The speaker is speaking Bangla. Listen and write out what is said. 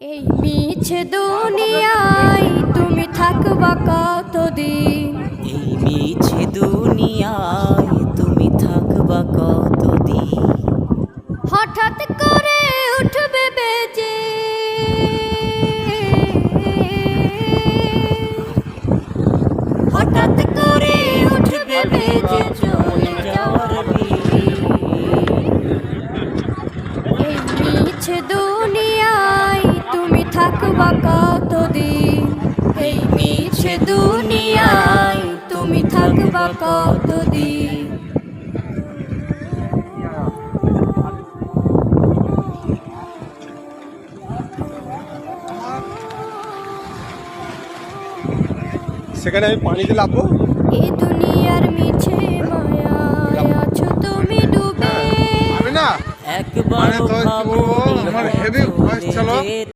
এই মিছে দুনিয়ায় তুমি থাকবা কতদিন? এই মিছে দুনিয়ায় তুমি থাকবা কতদিন? হঠাৎ করে উঠবে বেজে, হঠাৎ করে উঠবে বেজে চলে যাওয়ার এই মিছে দুনিয়ায় তুমি থাকবা কতদিন? এই মিছে দুনিয়ায় তুমি থাকবা কতদিন? সেখানে আমি পানিতে লাভবো। এই দুনিয়ার মিছে মায়ায় আছো তুমি ডুবে। আমি না একবার আমার হেভি ভয়েস ছিল।